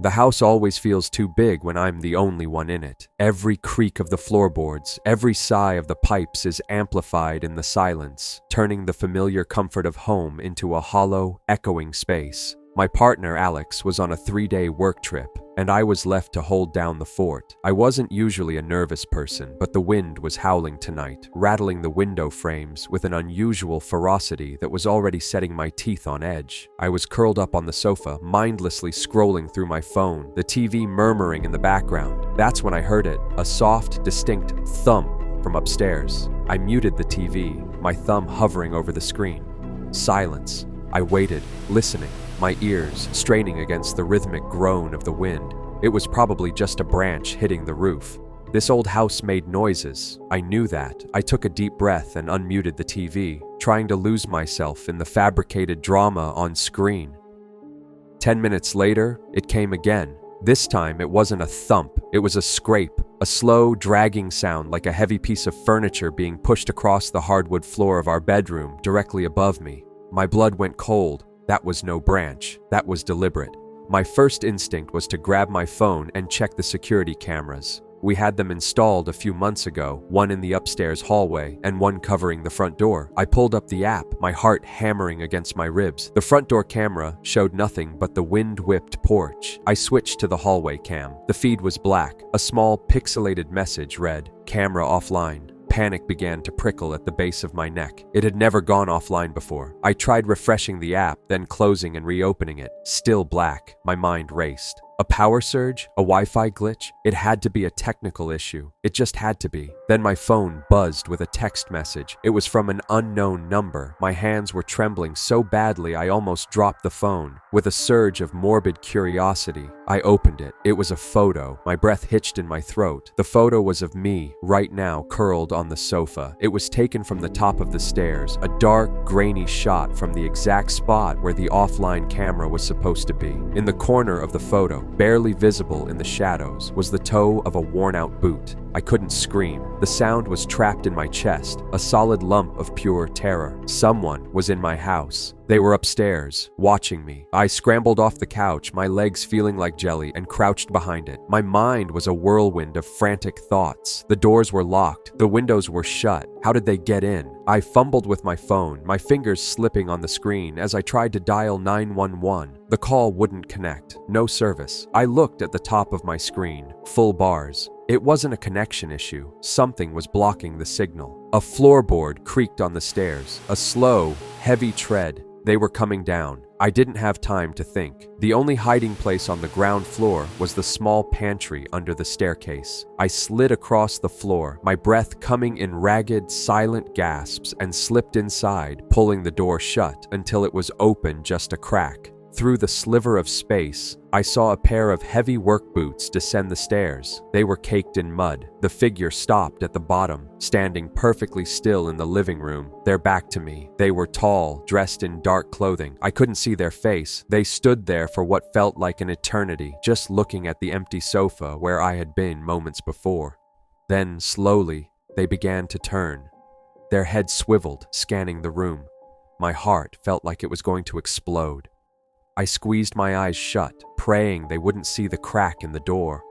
The house always feels too big when I'm the only one in it. Every creak of the floorboards, every sigh of the pipes is amplified in the silence, turning the familiar comfort of home into a hollow, echoing space. My partner, Alex, was on a 3-day work trip, and I was left to hold down the fort. I wasn't usually a nervous person, but the wind was howling tonight, rattling the window frames with an unusual ferocity that was already setting my teeth on edge. I was curled up on the sofa, mindlessly scrolling through my phone, the TV murmuring in the background. That's when I heard it, a soft, distinct thump from upstairs. I muted the TV, my thumb hovering over the screen. Silence. I waited, listening, my ears straining against the rhythmic groan of the wind. It was probably just a branch hitting the roof. This old house made noises. I knew that. I took a deep breath and unmuted the TV, trying to lose myself in the fabricated drama on screen. 10 minutes later, it came again. This time, it wasn't a thump. It was a scrape, a slow, dragging sound like a heavy piece of furniture being pushed across the hardwood floor of our bedroom directly above me. My blood went cold. That was no branch. That was deliberate. My first instinct was to grab my phone and check the security cameras. We had them installed a few months ago, one in the upstairs hallway and one covering the front door. I pulled up the app, my heart hammering against my ribs. The front door camera showed nothing but the wind-whipped porch. I switched to the hallway cam. The feed was black. A small pixelated message read, "Camera offline." Panic began to prickle at the base of my neck. It had never gone offline before. I tried refreshing the app, then closing and reopening it. Still black. My mind raced. A power surge? A Wi-Fi glitch? It had to be a technical issue. It just had to be. Then my phone buzzed with a text message. It was from an unknown number. My hands were trembling so badly I almost dropped the phone. With a surge of morbid curiosity, I opened it. It was a photo. My breath hitched in my throat. The photo was of me, right now curled on the sofa. It was taken from the top of the stairs, a dark, grainy shot from the exact spot where the offline camera was supposed to be. In the corner of the photo, barely visible in the shadows, was the toe of a worn-out boot. I couldn't scream. The sound was trapped in my chest, a solid lump of pure terror. Someone was in my house. They were upstairs, watching me. I scrambled off the couch, my legs feeling like jelly, and crouched behind it. My mind was a whirlwind of frantic thoughts. The doors were locked. The windows were shut. How did they get in? I fumbled with my phone, my fingers slipping on the screen as I tried to dial 911. The call wouldn't connect. No service. I looked at the top of my screen. Full bars. It wasn't a connection issue. Something was blocking the signal. A floorboard creaked on the stairs. A slow, heavy tread. They were coming down. I didn't have time to think. The only hiding place on the ground floor was the small pantry under the staircase. I slid across the floor, my breath coming in ragged, silent gasps, and slipped inside, pulling the door shut until it was open just a crack. Through the sliver of space, I saw a pair of heavy work boots descend the stairs. They were caked in mud. The figure stopped at the bottom, standing perfectly still in the living room, their back to me. They were tall, dressed in dark clothing. I couldn't see their face. They stood there for what felt like an eternity, just looking at the empty sofa where I had been moments before. Then, slowly, they began to turn. Their heads swiveled, scanning the room. My heart felt like it was going to explode. I squeezed my eyes shut, praying they wouldn't see the crack in the door.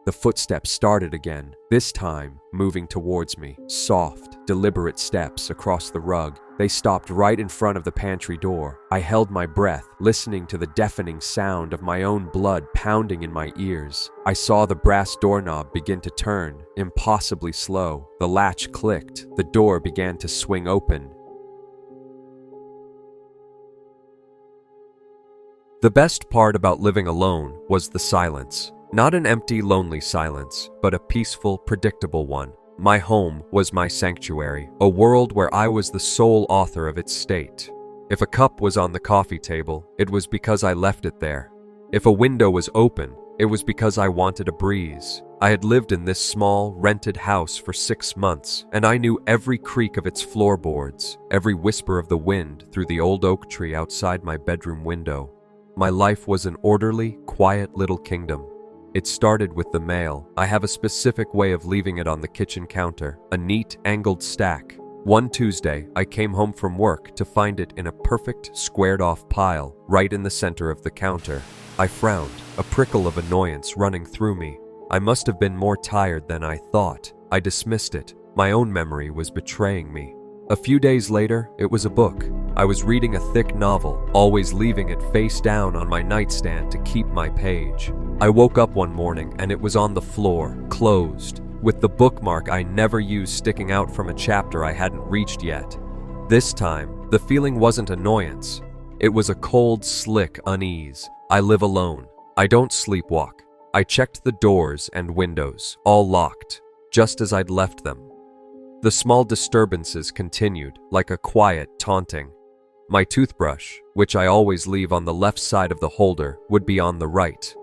The footsteps started again, this time moving towards me. Soft, deliberate steps across the rug. They stopped right in front of the pantry door. I held my breath, listening to the deafening sound of my own blood pounding in my ears. I saw the brass doorknob begin to turn, impossibly slow. The latch clicked. The door began to swing open. The best part about living alone was the silence. Not an empty, lonely silence, but a peaceful, predictable one. My home was my sanctuary, a world where I was the sole author of its state. If a cup was on the coffee table, it was because I left it there. If a window was open, it was because I wanted a breeze. I had lived in this small, rented house for 6 months, and I knew every creak of its floorboards, every whisper of the wind through the old oak tree outside my bedroom window. My life was an orderly, quiet little kingdom. It started with the mail. I have a specific way of leaving it on the kitchen counter, a neat, angled stack. One Tuesday, I came home from work to find it in a perfect squared-off pile right in the center of the counter. I frowned, a prickle of annoyance running through me. I must have been more tired than I thought. I dismissed it. My own memory was betraying me. A few days later, it was a book. I was reading a thick novel, always leaving it face down on my nightstand to keep my page. I woke up one morning and it was on the floor, closed, with the bookmark I never used sticking out from a chapter I hadn't reached yet. This time, the feeling wasn't annoyance. It was a cold, slick unease. I live alone. I don't sleepwalk. I checked the doors and windows, all locked, just as I'd left them. The small disturbances continued, like a quiet taunting. My toothbrush, which I always leave on the left side of the holder, would be on the right.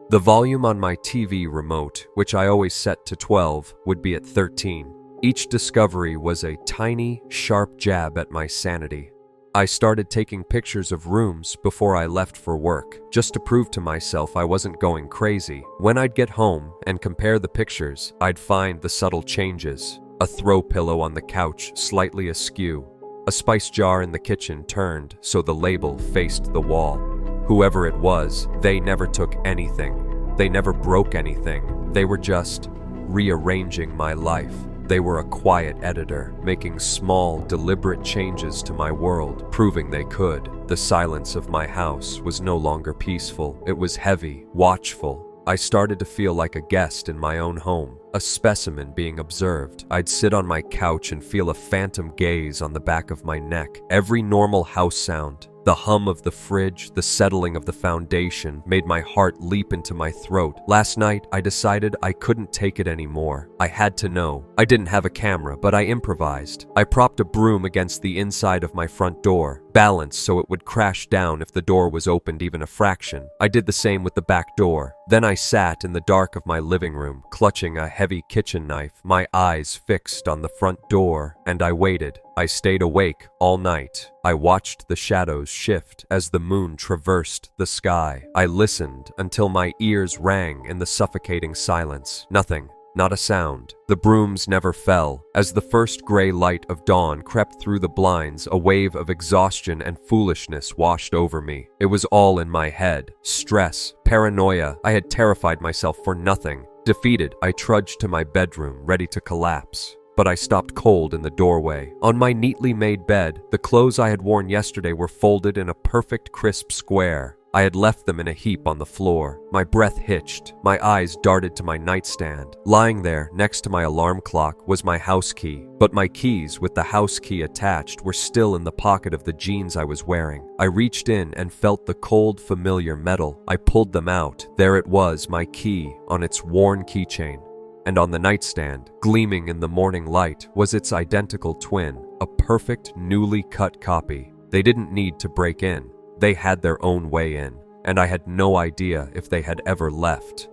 The volume on my TV remote, which I always set to 12, would be at 13. Each discovery was a tiny, sharp jab at my sanity. I started taking pictures of rooms before I left for work, just to prove to myself I wasn't going crazy. When I'd get home and compare the pictures, I'd find the subtle changes. A throw pillow on the couch slightly askew. A spice jar in the kitchen turned so the label faced the wall. Whoever it was, they never took anything. They never broke anything. They were just rearranging my life. They were a quiet editor, making small, deliberate changes to my world, proving they could. The silence of my house was no longer peaceful. It was heavy, watchful. I started to feel like a guest in my own home, a specimen being observed. I'd sit on my couch and feel a phantom gaze on the back of my neck. Every normal house sound, the hum of the fridge, the settling of the foundation, made my heart leap into my throat. Last night, I decided I couldn't take it anymore. I had to know. I didn't have a camera, but I improvised. I propped a broom against the inside of my front door, balanced so it would crash down if the door was opened even a fraction. I did the same with the back door. Then I sat in the dark of my living room, clutching a heavy kitchen knife, my eyes fixed on the front door, and I waited. I stayed awake all night. I watched the shadows shift as the moon traversed the sky. I listened until my ears rang in the suffocating silence. Nothing. Not a sound. The brooms never fell. As the first gray light of dawn crept through the blinds, a wave of exhaustion and foolishness washed over me. It was all in my head. Stress, paranoia. I had terrified myself for nothing. Defeated, I trudged to my bedroom, ready to collapse. But I stopped cold in the doorway. On my neatly made bed, the clothes I had worn yesterday were folded in a perfect crisp square. I had left them in a heap on the floor. My breath hitched. My eyes darted to my nightstand. Lying there, next to my alarm clock, was my house key. But my keys, with the house key attached, were still in the pocket of the jeans I was wearing. I reached in and felt the cold, familiar metal. I pulled them out. There it was, my key, on its worn keychain. And on the nightstand, gleaming in the morning light, was its identical twin, a perfect, newly cut copy. They didn't need to break in. They had their own way in, and I had no idea if they had ever left.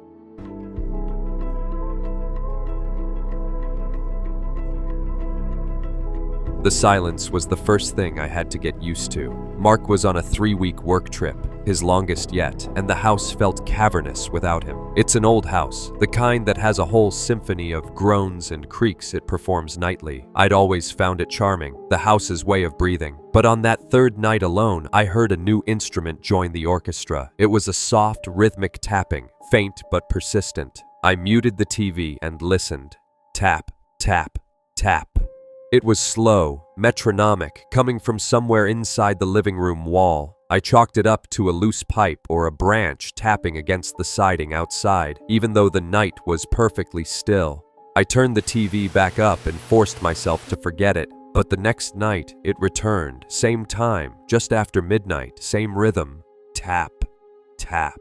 The silence was the first thing I had to get used to. Mark was on a 3-week work trip, his longest yet, and the house felt cavernous without him. It's an old house, the kind that has a whole symphony of groans and creaks it performs nightly. I'd always found it charming, the house's way of breathing. But on that third night alone, I heard a new instrument join the orchestra. It was a soft, rhythmic tapping, faint but persistent. I muted the TV and listened. Tap, tap, tap. It was slow, metronomic, coming from somewhere inside the living room wall. I chalked it up to a loose pipe or a branch tapping against the siding outside, even though the night was perfectly still. I turned the TV back up and forced myself to forget it. But the next night, it returned, same time, just after midnight, same rhythm. Tap, tap,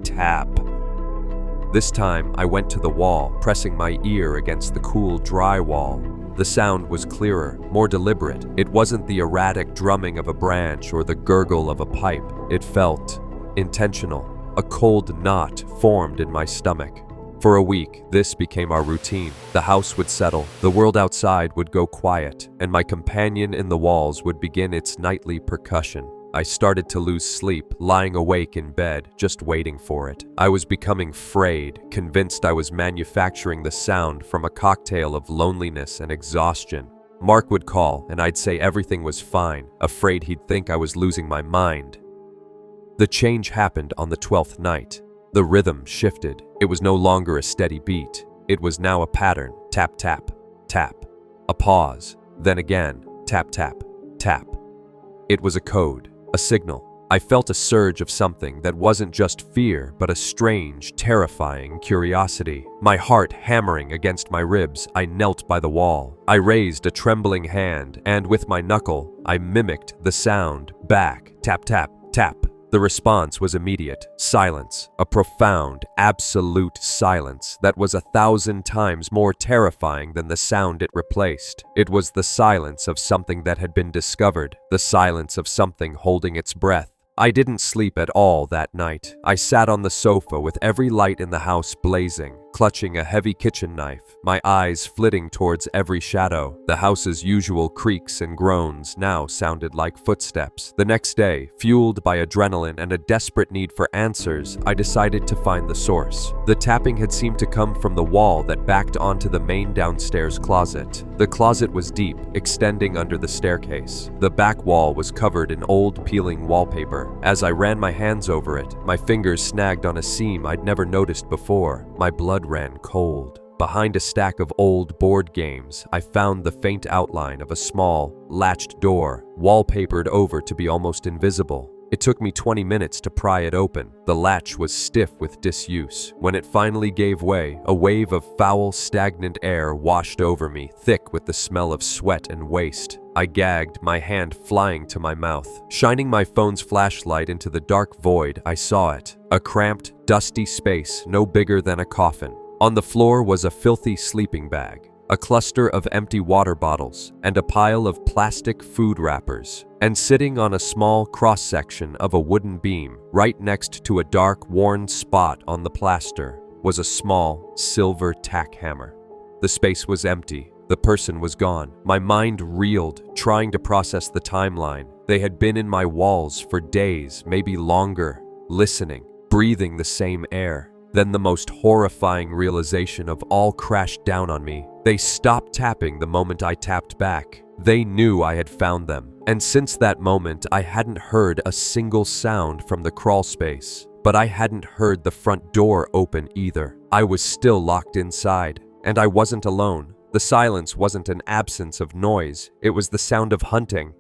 tap. This time, I went to the wall, pressing my ear against the cool, dry wall. The sound was clearer, more deliberate. It wasn't the erratic drumming of a branch or the gurgle of a pipe. It felt intentional. A cold knot formed in my stomach. For a week, this became our routine. The house would settle, the world outside would go quiet, and my companion in the walls would begin its nightly percussion. I started to lose sleep, lying awake in bed, just waiting for it. I was becoming frayed, convinced I was manufacturing the sound from a cocktail of loneliness and exhaustion. Mark would call, and I'd say everything was fine, afraid he'd think I was losing my mind. The change happened on the 12th night. The rhythm shifted. It was no longer a steady beat. It was now a pattern. Tap, tap, tap. A pause. Then again. Tap, tap, tap. It was a code, a signal. I felt a surge of something that wasn't just fear, but a strange, terrifying curiosity. My heart hammering against my ribs, I knelt by the wall. I raised a trembling hand, and with my knuckle, I mimicked the sound back. Tap, tap, tap. The response was immediate. Silence. A profound, absolute silence that was 1,000 times more terrifying than the sound it replaced. It was the silence of something that had been discovered, the silence of something holding its breath. I didn't sleep at all that night. I sat on the sofa with every light in the house blazing, clutching a heavy kitchen knife, my eyes flitting towards every shadow. The house's usual creaks and groans now sounded like footsteps. The next day, fueled by adrenaline and a desperate need for answers, I decided to find the source. The tapping had seemed to come from the wall that backed onto the main downstairs closet. The closet was deep, extending under the staircase. The back wall was covered in old, peeling wallpaper. As I ran my hands over it, my fingers snagged on a seam I'd never noticed before. My blood ran cold. Behind a stack of old board games, I found the faint outline of a small, latched door, wallpapered over to be almost invisible. It took me 20 minutes to pry it open. The latch was stiff with disuse. When it finally gave way, a wave of foul, stagnant air washed over me, thick with the smell of sweat and waste. I gagged, my hand flying to my mouth. Shining my phone's flashlight into the dark void, I saw it. A cramped, dusty space no bigger than a coffin. On the floor was a filthy sleeping bag, a cluster of empty water bottles, and a pile of plastic food wrappers. And sitting on a small cross-section of a wooden beam, right next to a dark, worn spot on the plaster, was a small, silver tack hammer. The space was empty. The person was gone. My mind reeled, trying to process the timeline. They had been in my walls for days, maybe longer, listening, breathing the same air. Then the most horrifying realization of all crashed down on me. They stopped tapping the moment I tapped back. They knew I had found them. And since that moment, I hadn't heard a single sound from the crawl space. But I hadn't heard the front door open either. I was still locked inside, and I wasn't alone. The silence wasn't an absence of noise. It was the sound of hunting,